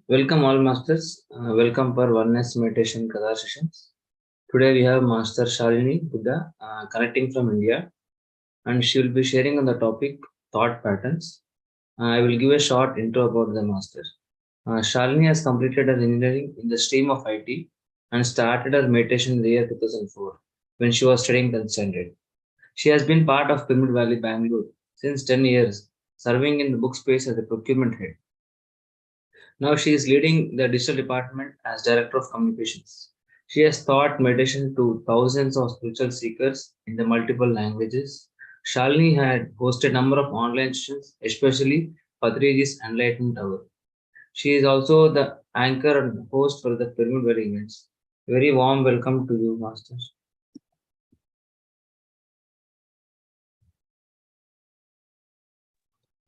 Welcome all masters. Welcome for oneness meditation Kada sessions. Today we have Master Shalini Buddha connecting from India, and she will be sharing on the topic thought patterns. I will give a short intro about the master. Shalini has completed her engineering in the stream of IT and started her meditation in the year 2004 when she was studying 10th standard. She has been part of Pyramid Valley, Bangalore since 10 years, serving in the Bookspace as a procurement head. Now she is leading the digital department as director of communications. She has taught meditation to thousands of spiritual seekers in the multiple languages. Shalini had hosted a number of online sessions, especially Patriji's Enlightenment Hour. She is also the anchor and host for the Pyramid Valley events. Very warm welcome to you, Master.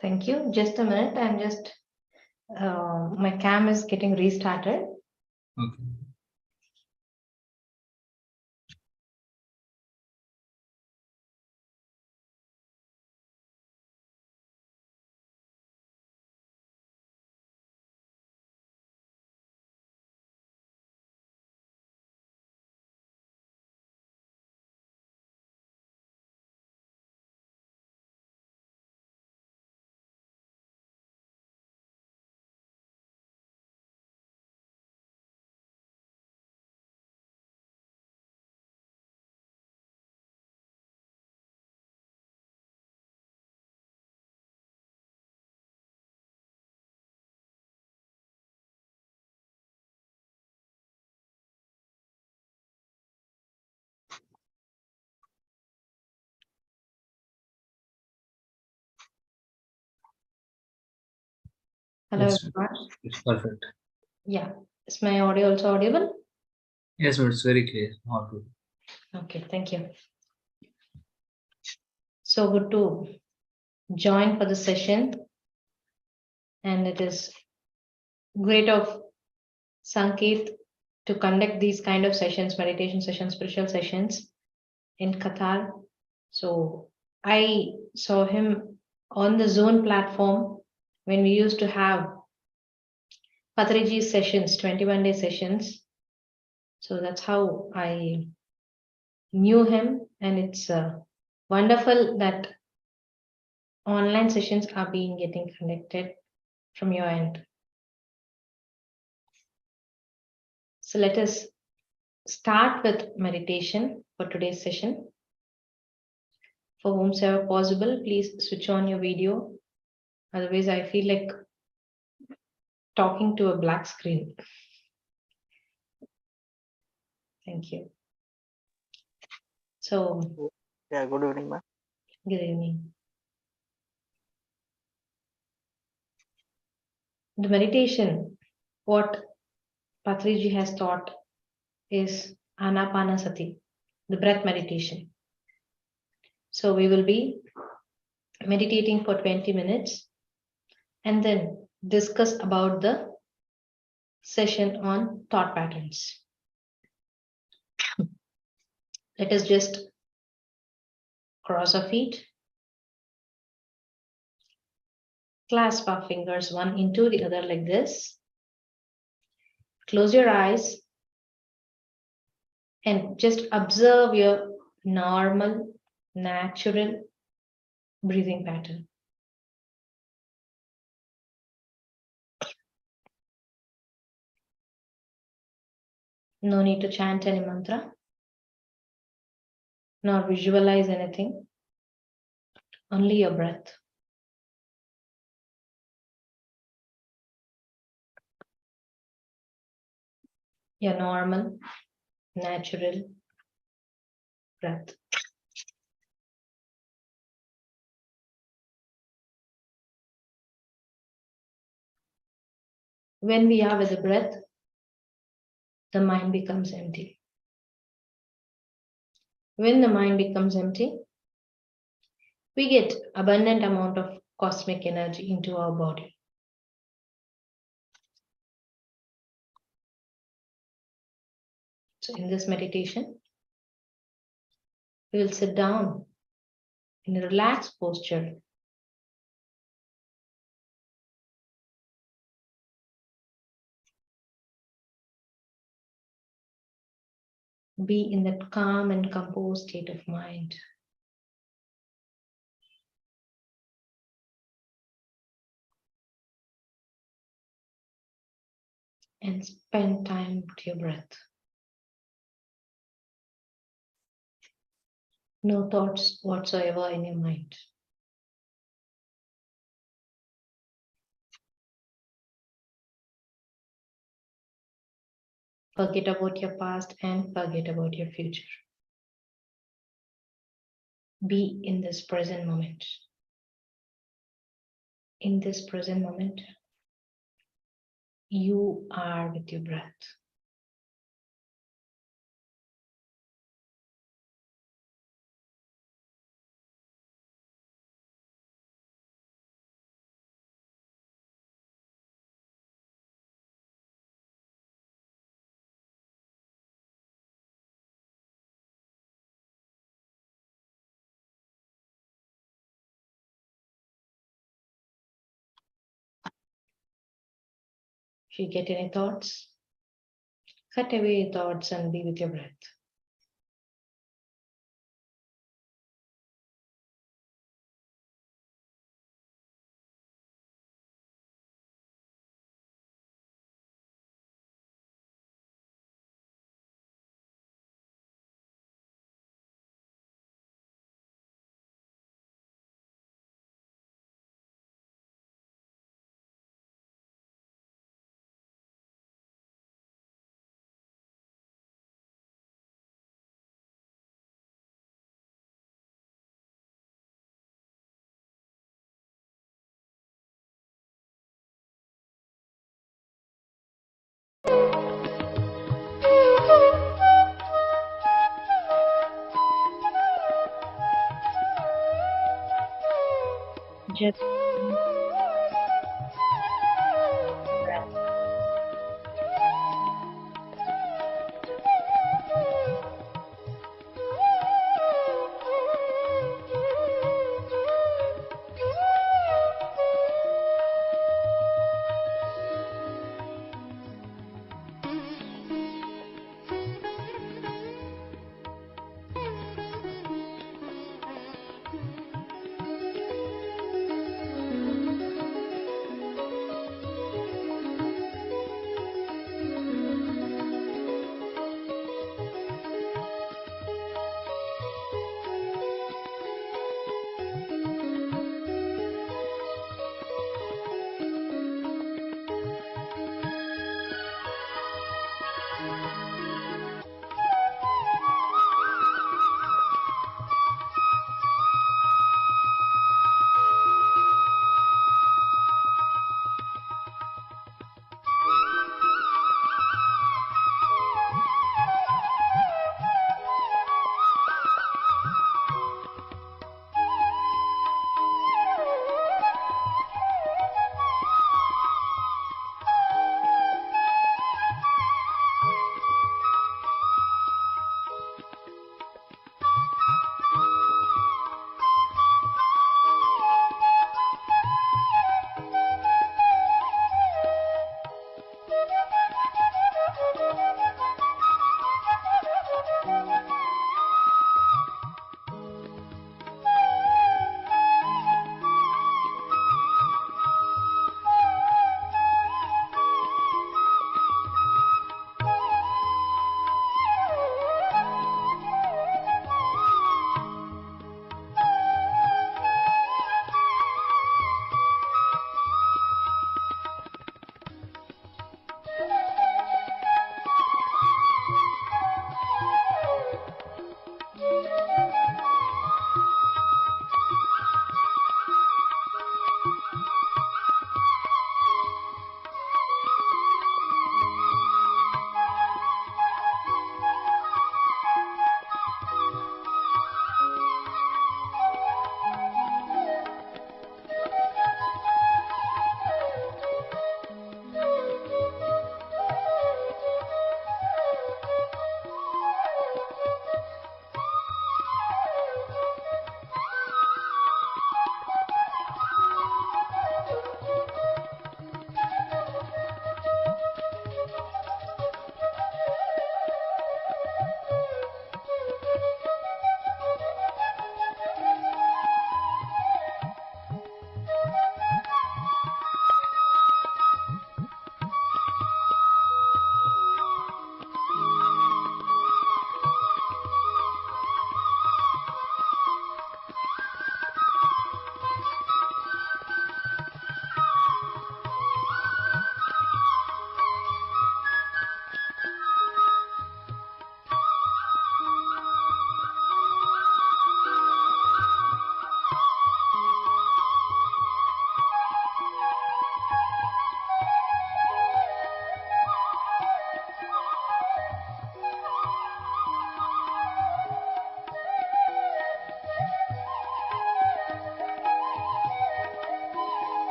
Thank you. Just a minute. I'm just, my cam is getting restarted. Okay. Hello, Yes, everyone. it's perfect. Yeah. Is my audio also audible? Yes, but it's very clear. All good. Okay, thank you. So good to join for the session. And it is great of Sankeet to conduct these kind of sessions, meditation sessions, spiritual sessions in Qatar. So I saw him on the Zone platform when we used to have Patriji sessions, 21-day sessions. So that's how I knew him, and it's wonderful that online sessions are being getting conducted from your end. So let us start with meditation for today's session. For whomsoever possible, please switch on your video. Otherwise, I feel like talking to a black screen. Thank you. So, yeah, good evening, ma'am. good evening. The meditation, what Patriji has taught is Anapanasati, the breath meditation. So we will be meditating for 20 minutes and then discuss about the session on thought patterns. Let us just cross our feet, clasp our fingers one into the other like this, close your eyes and just observe your normal, natural breathing pattern. No need to chant any mantra, nor visualize anything, only your breath. Your normal, natural breath. When we are with the breath, the mind becomes empty. When the mind becomes empty, we get abundant amount of cosmic energy into our body. So in this meditation, we will sit down in a relaxed posture. Be in that calm and composed state of mind. And spend time with your breath. No thoughts whatsoever in your mind. Forget about your past and forget about your future. Be in this present moment. In this present moment, you are with your breath. If you get any thoughts, cut away your thoughts and be with your breath. Just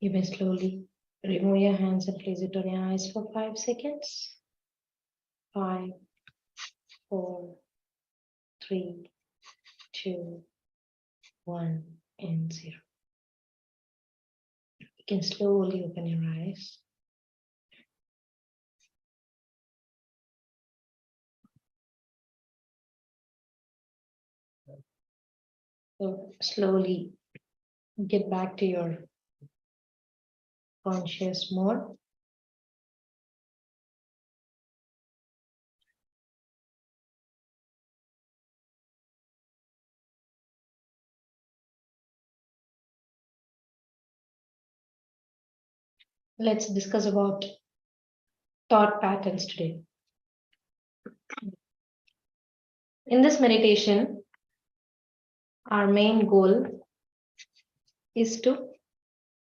You may slowly remove your hands and place it on your eyes for 5 seconds. 5, 4, 3, 2, 1, and 0. You can slowly open your eyes. So slowly get back to your conscious mode. Let's discuss about thought patterns today. In this meditation, our main goal is to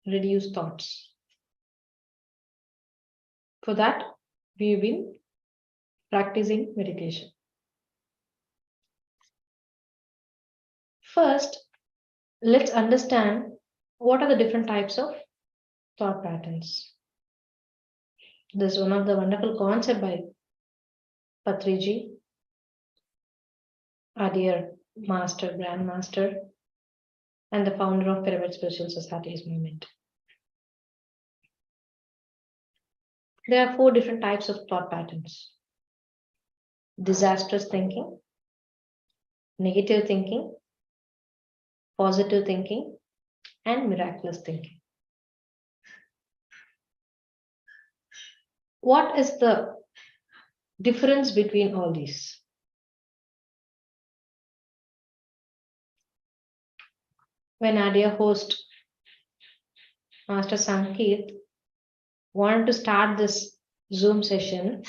reduce thoughts. For that, we've been practicing meditation. First, let's understand what are the different types of thought patterns. There's one of the wonderful concept by Patriji, our dear master, grandmaster, and the founder of Pyramid Spiritual Societies movement. There are 4 different types of thought patterns: disastrous thinking, negative thinking, positive thinking, and miraculous thinking. What is the difference between all these? When our dear host, Master Sankeet, wanted to start this Zoom session,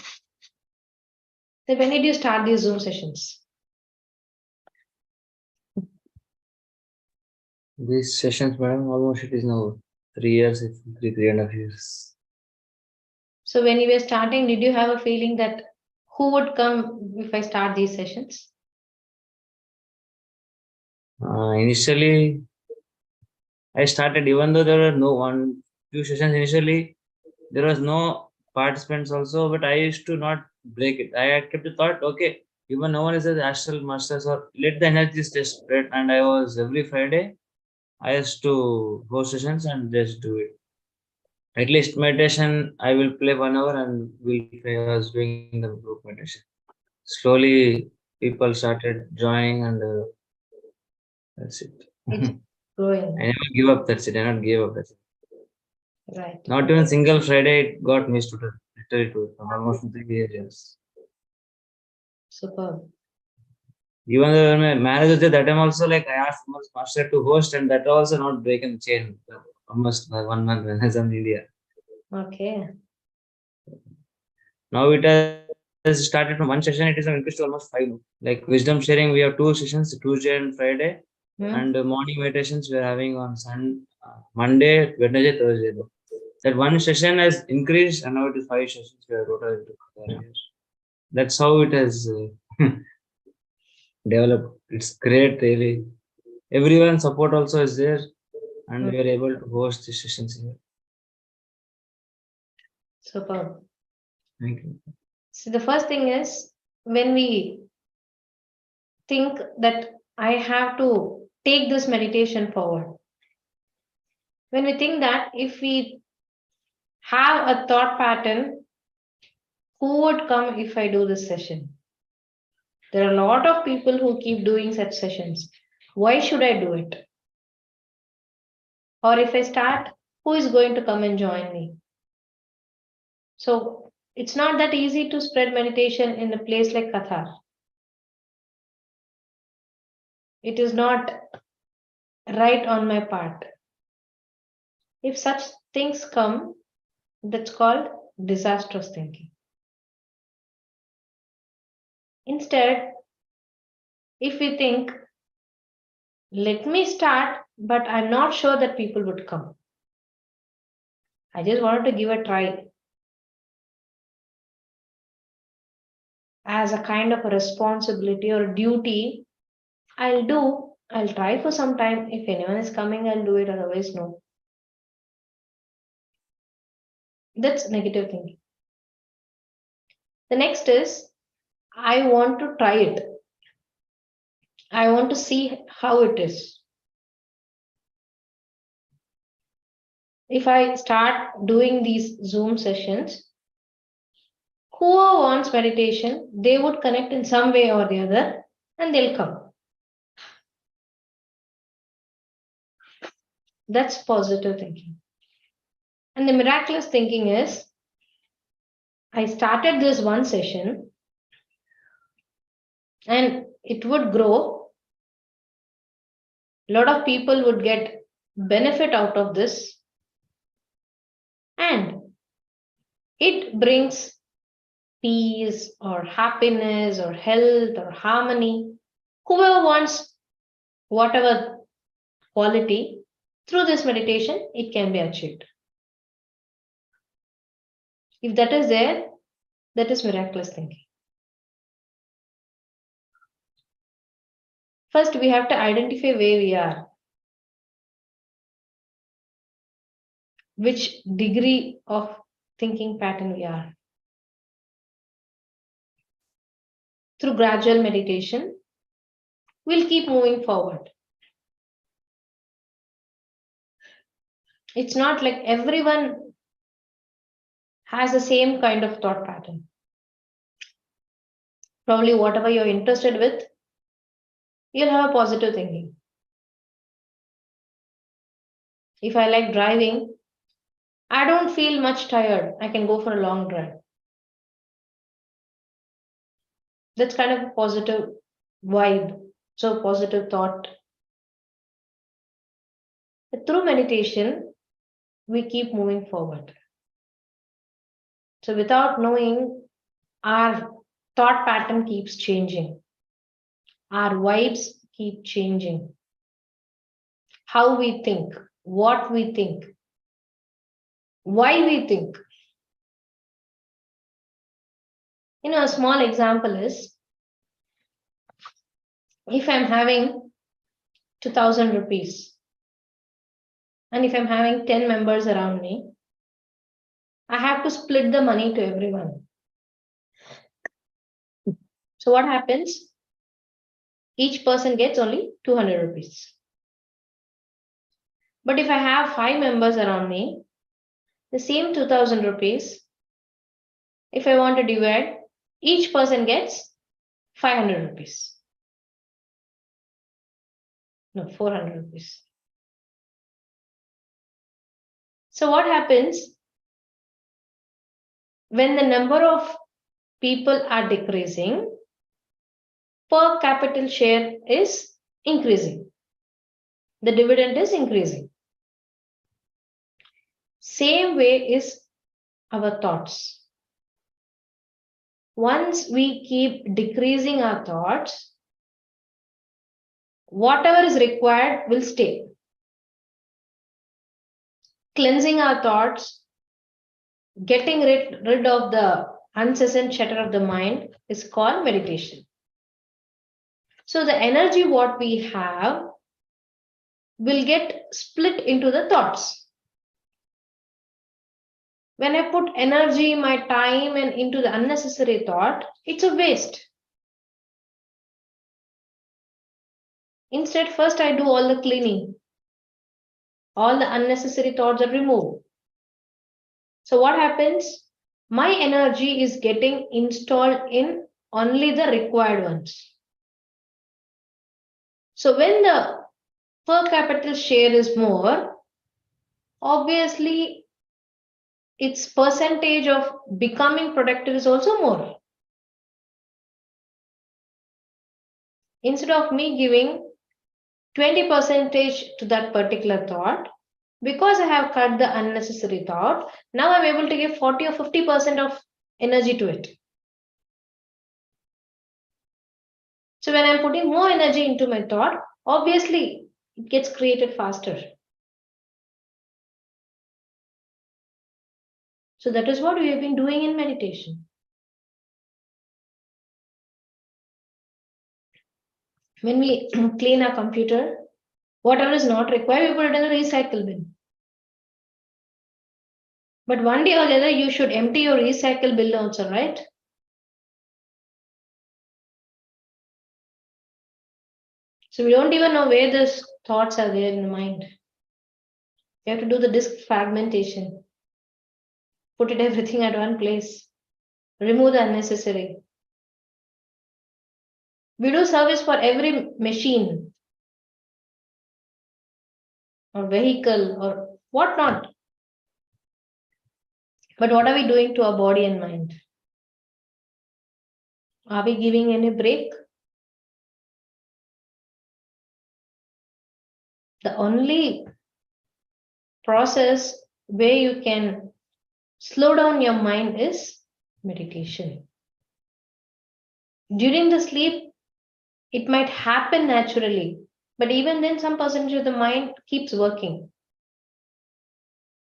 then when did you start these Zoom sessions? These sessions, madam, almost it is now 3 years, 3.5 years. So when you were starting, did you have a feeling that who would come if I start these sessions? Initially, I started, even though there were no few sessions initially, there was no participants also, but I used to not break it. I had kept the thought, okay, even no one is at the astral masters, or let the energy stay spread. And I was every Friday, I used to go sessions and just do it. At least meditation, I will play 1 hour and I was doing the group meditation. Slowly, people started joining, and that's it. It's growing. I never give up. That's it. I not give up. That's it. Right. Not even single Friday it got missed to literally to from almost 3 years. Superb. Even though when my marriage was there, that time also, like, I asked master to host, and that also not breaking the chain. Almost 1 month when I was in India. Okay. Now it has started from 1 session. It is increased to almost 5. Like wisdom sharing, we have 2 sessions, Tuesday and Friday, and morning meditations we are having on Monday, Wednesday, Thursday. Though. That 1 session has increased, and now it is 5 sessions we are total. That's how it has developed. It's great, really. Everyone's support also is there, and we are able to host the sessions here. Superb. Thank you. So the first thing is, when we think that I have to take this meditation forward, when we think that if we have a thought pattern, who would come if I do this session? There are a lot of people who keep doing such sessions. Why should I do it? Or if I start, who is going to come and join me? So it's not that easy to spread meditation in a place like Qatar. It is not right on my part. If such things come, that's called disastrous thinking. Instead, if we think, let me start, but I'm not sure that people would come. I just wanted to give a try as a kind of a responsibility or duty. I'll try for some time. If anyone is coming, I'll do it, otherwise, no. That's negative thinking. The next is, I want to try it. I want to see how it is. If I start doing these Zoom sessions, whoever wants meditation, they would connect in some way or the other and they'll come. That's positive thinking. And the miraculous thinking is, I started this one session and it would grow. A lot of people would get benefit out of this. And it brings peace or happiness or health or harmony. Whoever wants whatever quality, through this meditation, it can be achieved. If that is there, that is miraculous thinking. First, we have to identify where we are, which degree of thinking pattern we are. Through gradual meditation, we'll keep moving forward. It's not like everyone has the same kind of thought pattern. Probably whatever you're interested with, you'll have a positive thinking. If I like driving, I don't feel much tired. I can go for a long drive. That's kind of a positive vibe, so positive thought. But through meditation, we keep moving forward. So without knowing, our thought pattern keeps changing. Our vibes keep changing. How we think, what we think, why we think. A small example is, if I'm having 2,000 rupees and if I'm having 10 members around me, I have to split the money to everyone. So what happens? Each person gets only 200 rupees. But if I have 5 members around me, the same 2,000 rupees, if I want to divide, each person gets 500 rupees. No, 400 rupees. So what happens when the number of people are decreasing, per capital share is increasing. The dividend is increasing. Same way is our thoughts. Once we keep decreasing our thoughts, whatever is required will stay. Cleansing our thoughts, getting rid of the incessant chatter of the mind is called meditation. So the energy what we have will get split into the thoughts. When I put energy, my time and into the unnecessary thought, it's a waste. Instead, first I do all the cleaning. All the unnecessary thoughts are removed. So what happens? My energy is getting installed in only the required ones. So when the per capital share is more, obviously its percentage of becoming productive is also more. Instead of me giving 20% to that particular thought, because I have cut the unnecessary thought, now I'm able to give 40 or 50% of energy to it. So when I'm putting more energy into my thought, obviously it gets created faster. So that is what we have been doing in meditation. When we clean our computer, whatever is not required, we put it in the recycle bin. But one day or the other, you should empty your recycle bin also, right? So we don't even know where those thoughts are there in the mind. You have to do the disk fragmentation, put it everything at one place, remove the unnecessary. We do service for every machine or vehicle or whatnot. But what are we doing to our body and mind? Are we giving any break? The only process where you can slow down your mind is meditation. During the sleep, it might happen naturally, but even then, some percentage of the mind keeps working.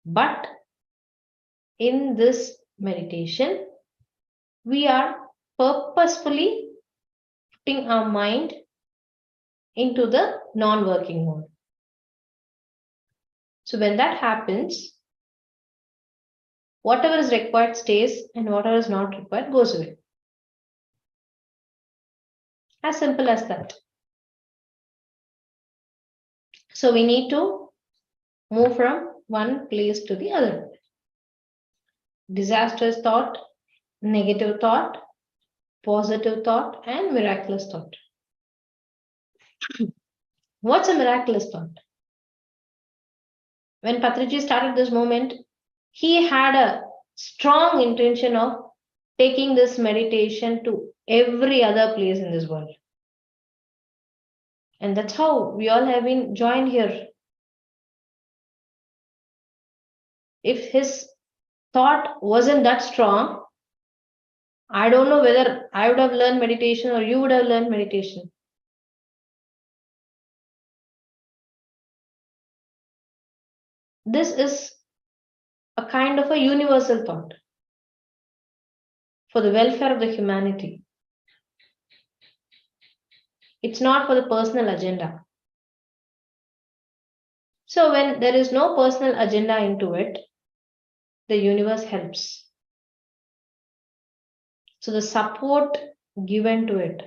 But in this meditation, we are purposefully putting our mind into the non-working mode. So when that happens, whatever is required stays and whatever is not required goes away. As simple as that. So we need to move from one place to the other. Disastrous thought, negative thought, positive thought, and miraculous thought. What's a miraculous thought? When Patriji started this movement, he had a strong intention of taking this meditation to every other place in this world. And that's how we all have been joined here. If his thought wasn't that strong, I don't know whether I would have learned meditation or you would have learned meditation. This is a kind of a universal thought for the welfare of the humanity. It's not for the personal agenda. So when there is no personal agenda into it, the universe helps. So the support given to it,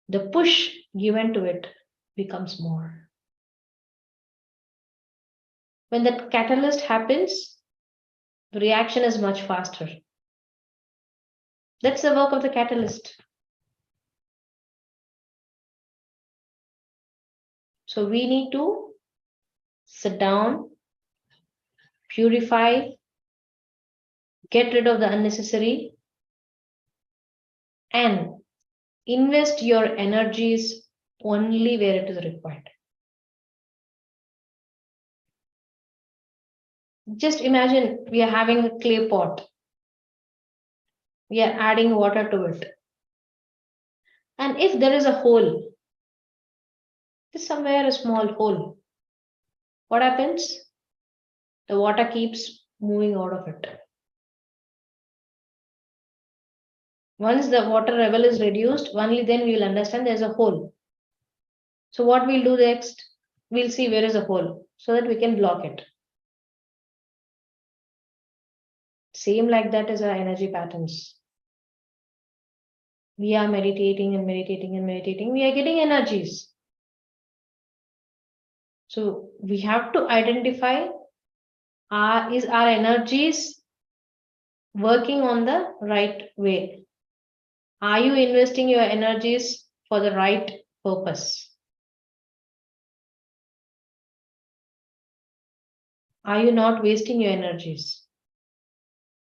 the push given to it becomes more. When that catalyst happens, the reaction is much faster. That's the work of the catalyst. So we need to sit down, purify, get rid of the unnecessary, and invest your energies only where it is required. Just imagine we are having a clay pot. We are adding water to it. And if there is a hole, there's somewhere a small hole. What happens? The water keeps moving out of it. Once the water level is reduced, only then we will understand there's a hole. So what we'll do next? We'll see where is a hole so that we can block it. Same like that is our energy patterns. We are meditating and meditating and meditating. We are getting energies. So we have to identify is our energies working on the right way? Are you investing your energies for the right purpose? Are you not wasting your energies?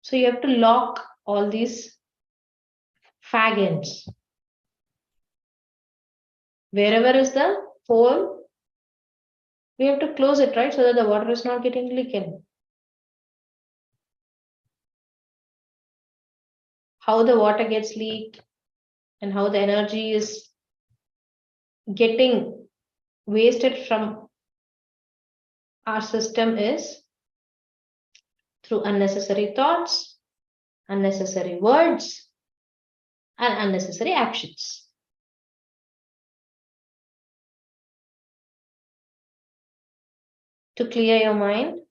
So you have to lock all these fag ends. Wherever is the hole, we have to close it, right? So that the water is not getting leaking. How the water gets leaked and how the energy is getting wasted from our system is through unnecessary thoughts, unnecessary words, and unnecessary actions. To clear your mind,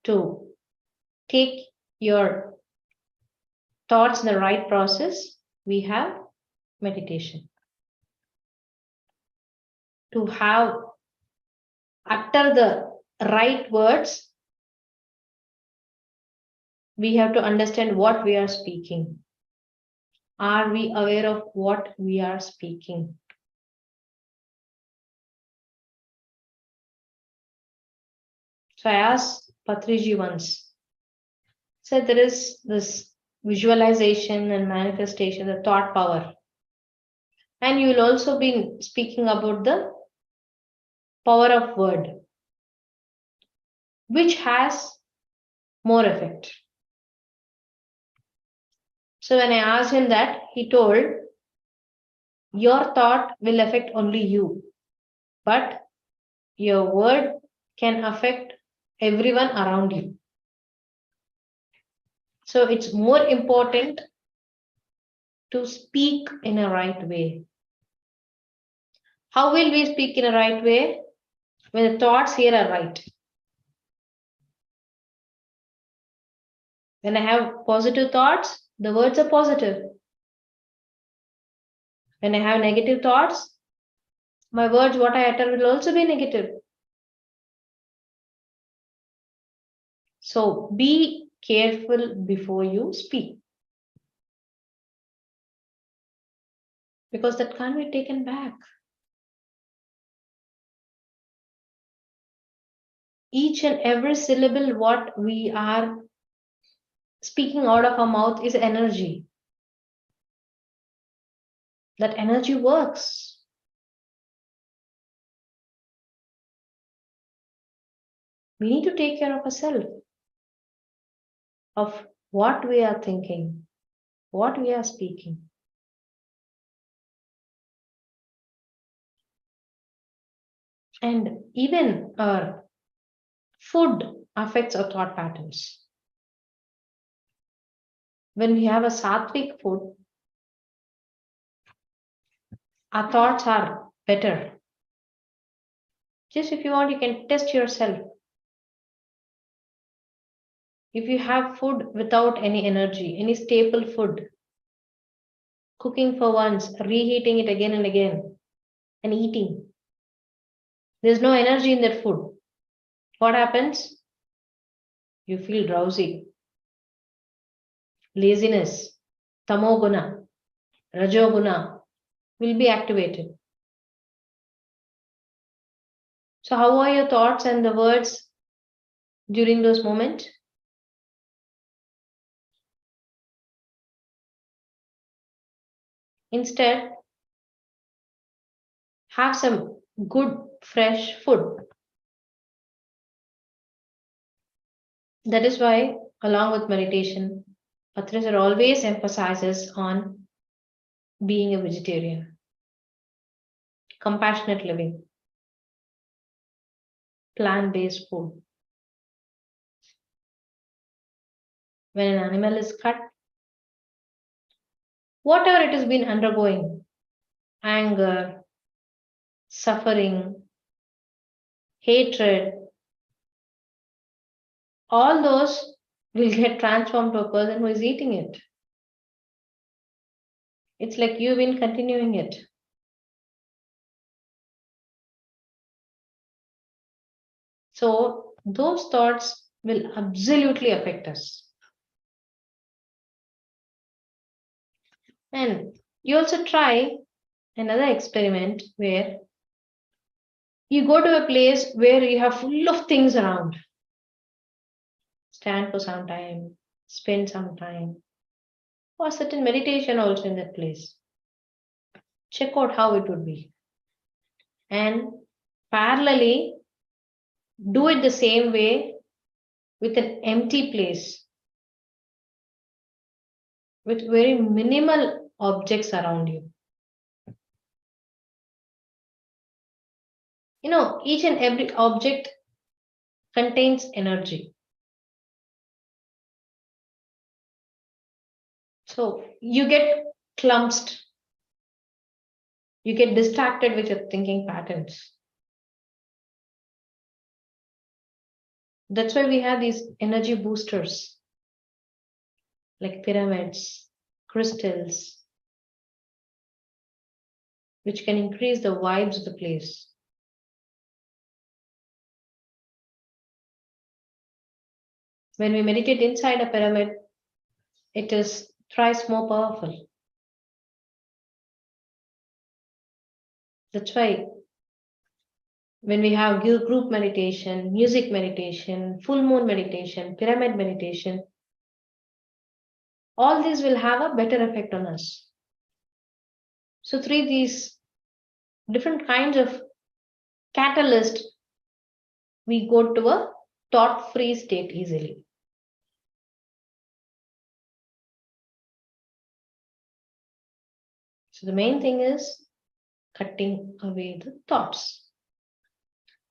to take your thoughts in the right process, we have meditation. To utter the right words, we have to understand what we are speaking. Are we aware of what we are speaking? So I asked Patriji once, said there is this visualization and manifestation, the thought power. And you will also be speaking about the power of word, which has more effect. So when I asked him that, he told, your thought will affect only you, but your word can affect everyone around you. So it's more important to speak in a right way. How will we speak in a right way? When the thoughts here are right. When I have positive thoughts, the words are positive. When I have negative thoughts, my words, what I utter, will also be negative. So be careful before you speak. Because that can't be taken back. Each and every syllable, what we are speaking out of our mouth is energy. That energy works. We need to take care of ourselves, of what we are thinking, what we are speaking. And even our food affects our thought patterns. When we have a sattvic food, our thoughts are better. Just if you want, you can test yourself. If you have food without any energy, any staple food, cooking for once, reheating it again and again, and eating, there's no energy in that food. What happens? You feel drowsy, laziness, tamoguna, rajoguna will be activated. So how are your thoughts and the words during those moments? Instead, have some good fresh food. That is why, along with meditation, Patriji always emphasizes on being a vegetarian, compassionate living, plant-based food. When an animal is cut, whatever it has been undergoing, anger, suffering, hatred, all those will get transformed to a person who is eating it. It's like you've been continuing it. So those thoughts will absolutely affect us. And you also try another experiment where you go to a place where you have full of things around. Stand for some time, spend some time, or certain meditation also in that place. Check out how it would be. And parallelly, do it the same way with an empty place, with very minimal objects around you. You know, each and every object contains energy. So you get clumsed, you get distracted with your thinking patterns. That's why we have these energy boosters. like pyramids, crystals, which can increase the vibes of the place. When we meditate inside a pyramid, it is thrice more powerful. That's why when we have group meditation, music meditation, full moon meditation, pyramid meditation, all these will have a better effect on us. So through these different kinds of catalyst, we go to a thought-free state easily. So the main thing is cutting away the thoughts.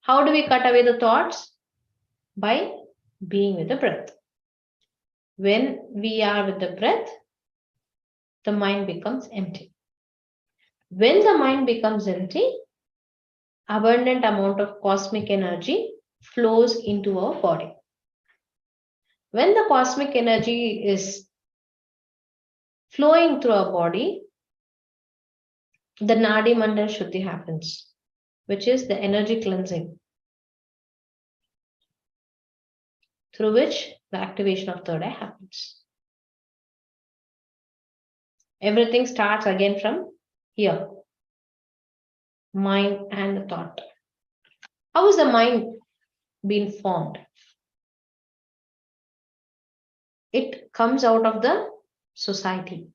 How do we cut away the thoughts? By being with the breath. When we are with the breath, the mind becomes empty. When the mind becomes empty, abundant amount of cosmic energy flows into our body. When the cosmic energy is flowing through our body, the Nadi Mandal Shuddhi happens, which is the energy cleansing, through which the activation of third eye happens. Everything starts again from here, mind and the thought. How is the mind being formed? It comes out of the society,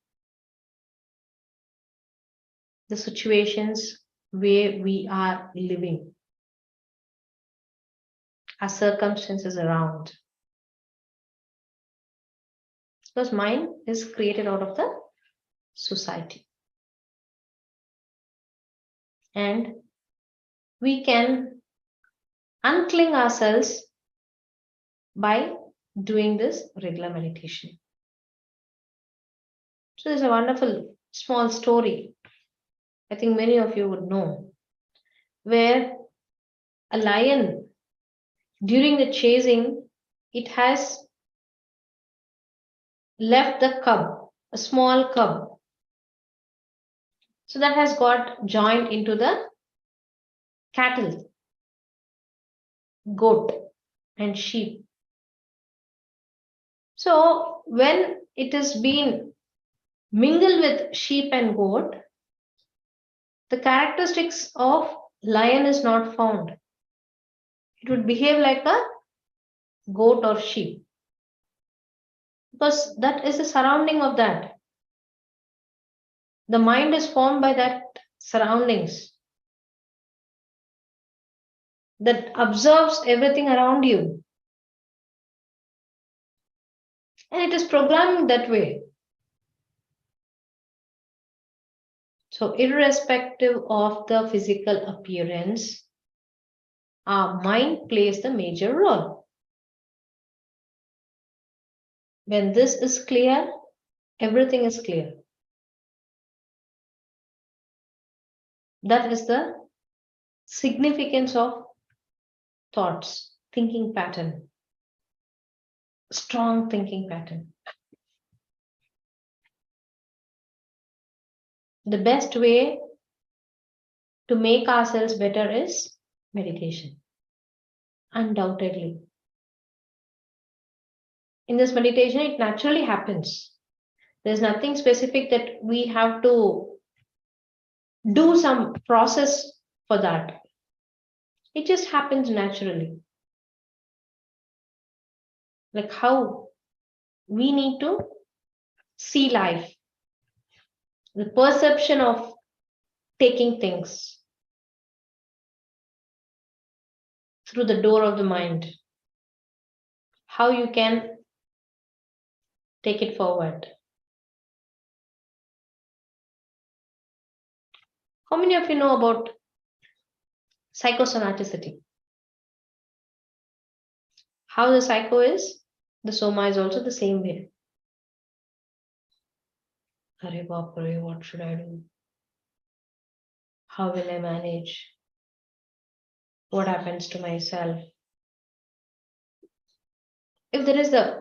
the situations where we are living, our circumstances around. Because mind is created out of the society. And we can uncling ourselves by doing this regular meditation. So there's a wonderful small story, I think many of you would know, where a lion, during the chasing, it has left the cub, a small cub. So that has got joined into the cattle, goat, and sheep. So when it has been mingled with sheep and goat, the characteristics of lion is not found. It would behave like a goat or sheep, because that is the surrounding of that. The mind is formed by that surroundings that observes everything around you. And it is programmed that way. So irrespective of the physical appearance, our mind plays the major role. When this is clear, everything is clear. That is the significance of thoughts, thinking pattern, strong thinking pattern. The best way to make ourselves better is meditation, undoubtedly. In this meditation, it naturally happens. There's nothing specific that we have to do some process for that. It just happens naturally. Like how we need to see life, the perception of taking things through the door of the mind, how you can take it forward. How many of you know about psychosomaticity? How the psycho is, the soma is also the same way. Arey baapre, what should I do? How will I manage? What happens to myself? If there is the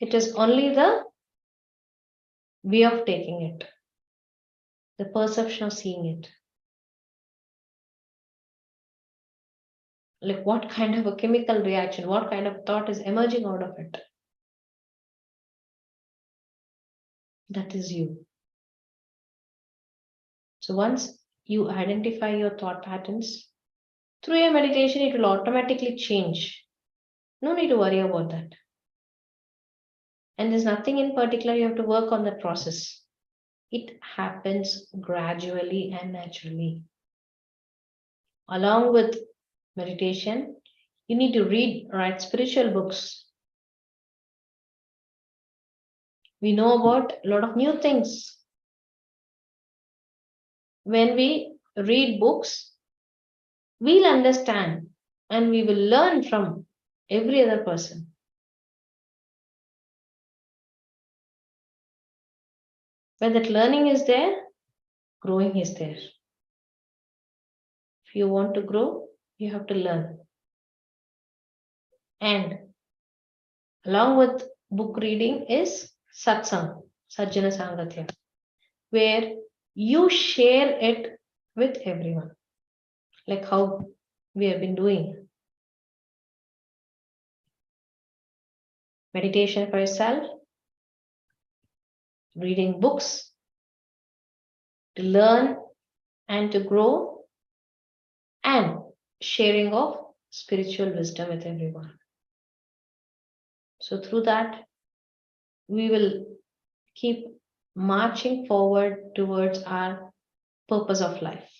It is only the way of taking it, the perception of seeing it. Like what kind of a chemical reaction, what kind of thought is emerging out of it. That is you. So once you identify your thought patterns, through your meditation, it will automatically change. No need to worry about that. And there's nothing in particular you have to work on that process. It happens gradually and naturally. Along with meditation, you need to write spiritual books. We know about a lot of new things. When we read books, we'll understand and we will learn from every other person. When that learning is there, growing is there. If you want to grow, you have to learn. And along with book reading is satsang, sajjana sangatya, where you share it with everyone, like how we have been doing. Meditation for yourself, reading books to learn and to grow, and sharing of spiritual wisdom with everyone. So through that, we will keep marching forward towards our purpose of life.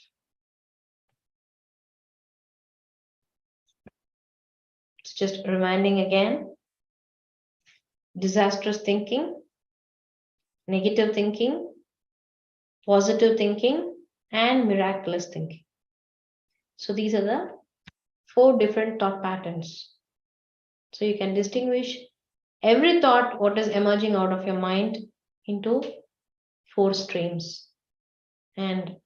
It's just reminding again, disastrous thinking, negative thinking, positive thinking, and miraculous thinking. So these are the 4 different thought patterns. So you can distinguish every thought, what is emerging out of your mind, into 4 streams. And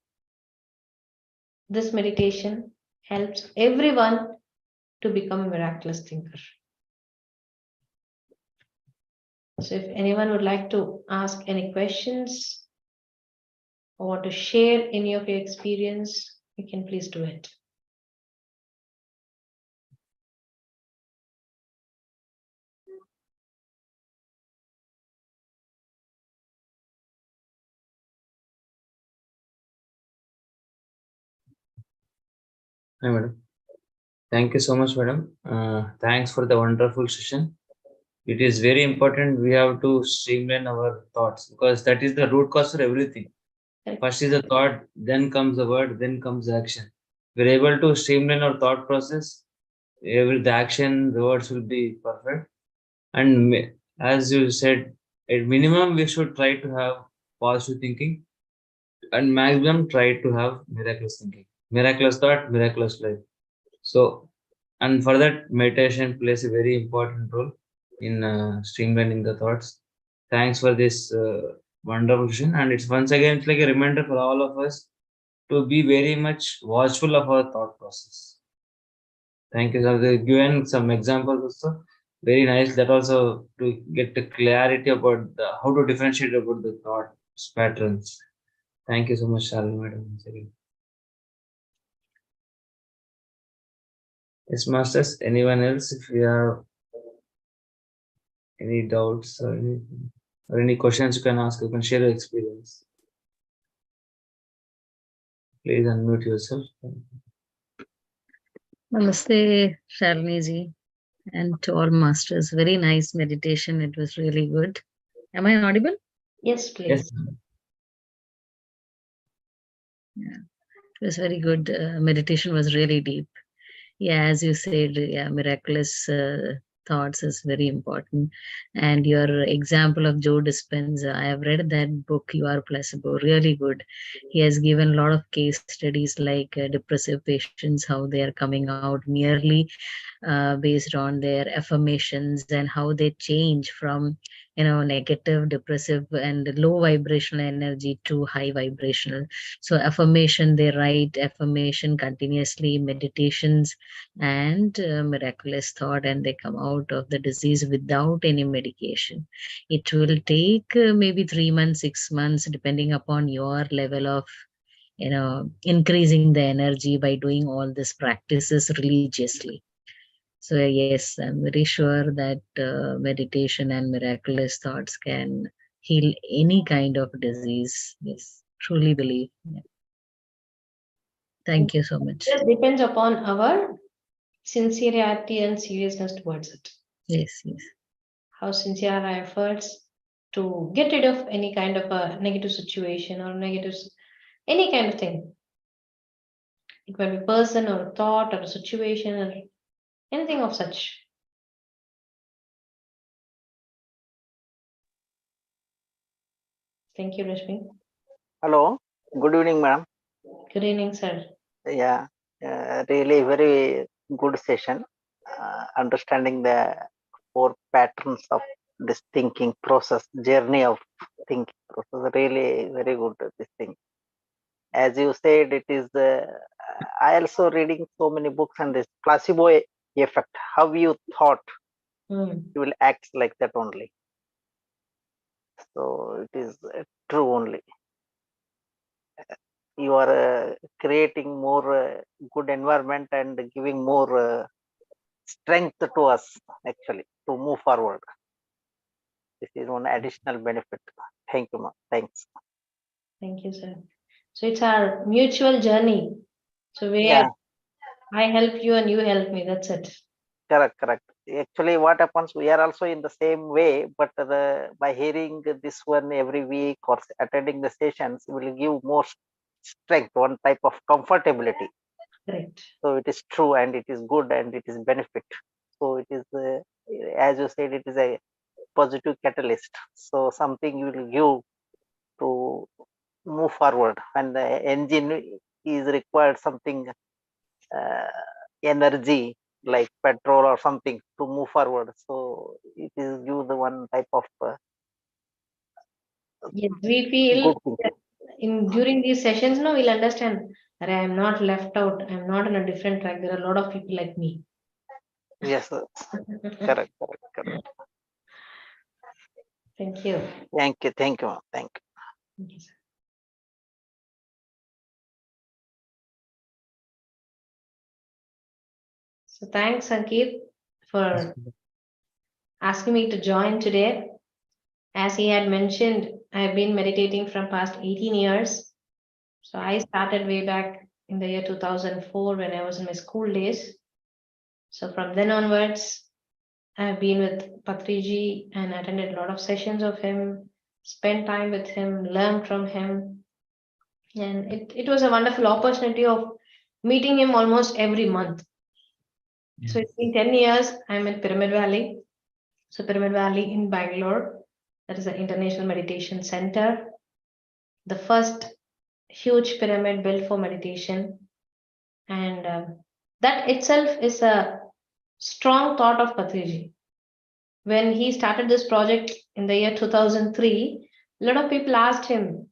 this meditation helps everyone to become a miraculous thinker. So if anyone would like to ask any questions or want to share any of your experience, you can please do it. Hi, madam. Thank you so much, madam. Thanks for the wonderful session. It is very important. We have to streamline our thoughts because that is the root cause for everything. First is the thought, then comes the word, then comes the action. We're able to streamline our thought process. The action, the words will be perfect. And as you said, at minimum, we should try to have positive thinking, and maximum try to have miraculous thinking. Miraculous thought, miraculous life. So, and for that, meditation plays a very important role in streamlining the thoughts. Thanks for this wonderful session. And it's once again, it's like a reminder for all of us to be very much watchful of our thought process. Thank you, sir. They've given some examples also. Very nice. That also to get the clarity about how to differentiate about the thought patterns. Thank you so much, Shalini madam. Once again. Yes, masters. Anyone else? If you have any doubts or anything, or any questions, you can ask. You can share your experience. Please unmute yourself. Namaste, Shalini ji, and to all masters. Very nice meditation. It was really good. Am I audible? Yes, please. Yes. Yeah, it was very good. Meditation was really deep. Yeah, as you said, yeah, miraculous thoughts is very important. And your example of Joe Dispenza, I have read that book, You Are Placebo, really good. He has given a lot of case studies like depressive patients, how they are coming out nearly based on their affirmations and how they change from negative, depressive, and low vibrational energy to high vibrational. So affirmation, they write affirmation continuously, meditations, and miraculous thought, and they come out of the disease without any medication. It will take maybe 3 months, 6 months, depending upon your level of increasing the energy by doing all these practices religiously. So yes, I'm very sure that meditation and miraculous thoughts can heal any kind of disease. Yes, truly believe. Yeah. Thank you so much. It depends upon our sincerity and seriousness towards it. Yes, yes. How sincere are our efforts to get rid of any kind of a negative situation or negative, any kind of thing. It might be a person or a thought or a situation or anything of such. Thank you, Rashmi. Hello, good evening, ma'am. Good evening, sir. Yeah, really very good session. Understanding the 4 patterns of this thinking process, journey of thinking process. Really very good. This thing, as you said, it is. I also reading so many books and this placebo effect. How you thought, you will act like that only. So it is true only. You are creating more good environment and giving more strength to us actually to move forward. This is one additional benefit. Thank you, ma'am. Thanks. Thank you, sir. So it's our mutual journey. So where Yeah, I help you and you help me. That's it. correct. Actually, what happens? We are also in the same way, but by hearing this one every week or attending the sessions will give more strength, one type of comfortability. Correct. So it is true and it is good and it is benefit. So it is, as you said, it is a positive catalyst. So something you will give to move forward. When the engine is required something energy like petrol or something to move forward. So it is give the one type of Yes, we feel good thing. in during these sessions, no, we'll understand that I am not left out. I'm not on a different track. There are a lot of people like me. Yes, correct. Thank you. Thank you, thank you, thank you. Thank you, sir. So thanks, Sankeet, for asking me to join today. As he had mentioned, I've been meditating from past 18 years. So I started way back in the year 2004 when I was in my school days. So from then onwards, I've been with Patriji and attended a lot of sessions of him, spent time with him, learned from him. And it was a wonderful opportunity of meeting him almost every month. So it's been 10 years. I'm at Pyramid Valley. So Pyramid Valley in Bangalore, that is an international meditation center. The first huge pyramid built for meditation. And that itself is a strong thought of Patriji. When he started this project in the year 2003, a lot of people asked him,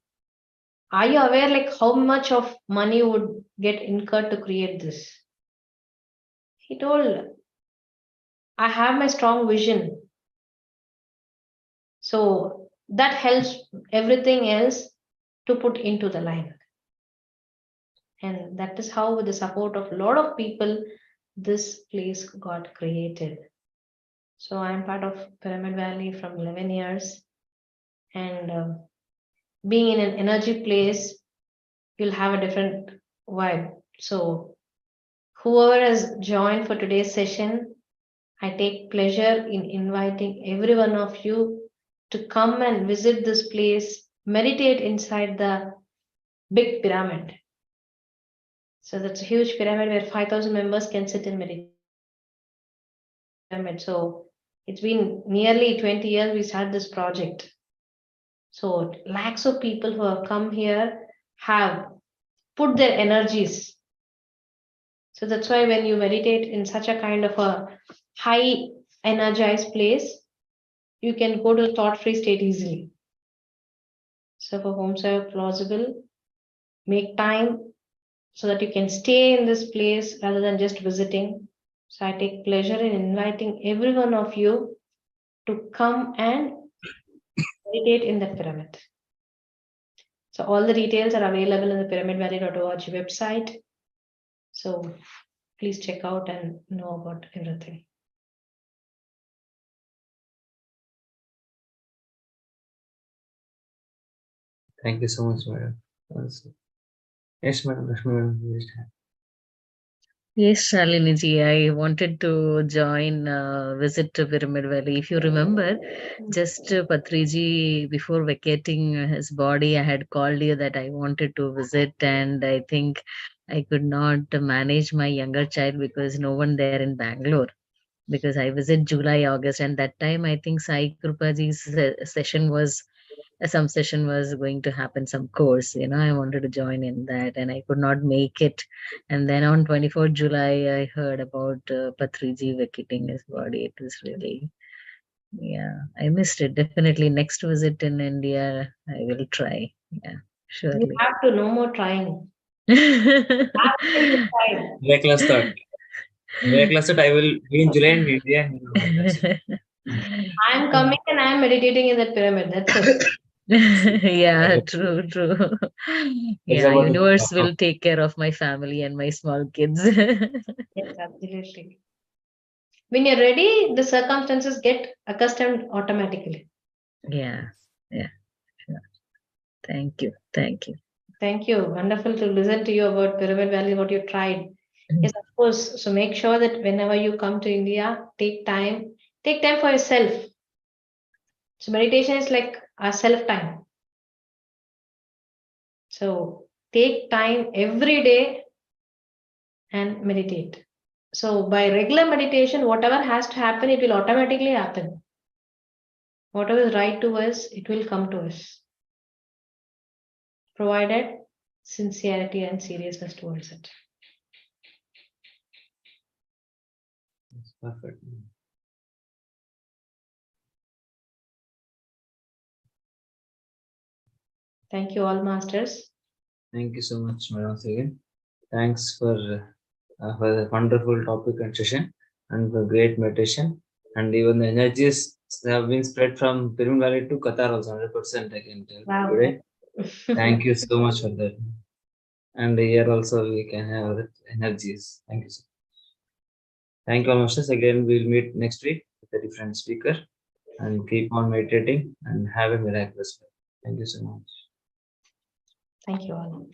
are you aware like how much of money would get incurred to create this? He told, I have my strong vision. So that helps everything else to put into the line. And that is how, with the support of a lot of people, this place got created. So I'm part of Pyramid Valley from 11 years. And being in an energy place, you'll have a different vibe. So whoever has joined for today's session, I take pleasure in inviting every one of you to come and visit this place, meditate inside the big pyramid. So that's a huge pyramid where 5,000 members can sit and meditate. So it's been nearly 20 years we started this project. So lakhs of people who have come here have put their energies. So that's why when you meditate in such a kind of a high energized place, you can go to thought-free state easily. So for whomsoever plausible, make time so that you can stay in this place rather than just visiting. So I take pleasure in inviting every one of you to come and meditate in the pyramid. So all the details are available in the pyramidvalley.org website. So please check out and know about everything. Thank you so much, madam. Yes, madam. Lakshmi madam, you raised hand. Yes, Shalini ji, I wanted to join, visit to Pyramid Valley. If you remember, just Patriji, before vacating his body, I had called you that I wanted to visit, and I think I could not manage my younger child because no one there in Bangalore. Because I visit July, August, and that time I think Sai Krupaji's session was some session was going to happen, some course, I wanted to join in that and I could not make it. And then on 24th July, I heard about Patriji vacating his body. It was really, yeah, I missed it. Definitely next visit in India, I will try. Yeah, You surely. have to no more trying. Absolutely try. Miraculous thought. Miraculous thought. I will be in July in India. And you know, that's it. I'm coming and I'm meditating in that pyramid. That's it. Yeah, That true, true. is Yeah, about the universe will take care of my family and my small kids. Yes, absolutely. When you're ready, the circumstances get accustomed automatically. Yeah, yeah, sure. Thank you. Thank you. Thank you. Wonderful to listen to you about Pyramid Valley, what you tried. Yes, of course. So make sure that whenever you come to India, take time. Take time for yourself. So meditation is like a self time. So take time every day and meditate. So by regular meditation, whatever has to happen, it will automatically happen. Whatever is right to us, it will come to us, provided sincerity and seriousness towards it. That's perfect. Thank you, all masters. Thank you so much, madam. Again, thanks for the wonderful topic and session and the great meditation. And even the energies have been spread from Pyramid Valley to Qatar also 100%. I can tell Wow. today. Thank you so much for that. And here also we can have that energies. Thank you so much. Thank you all, masters. Again, we'll meet next week with a different speaker and keep on meditating and have a miraculous day. Thank you so much. Thank you all.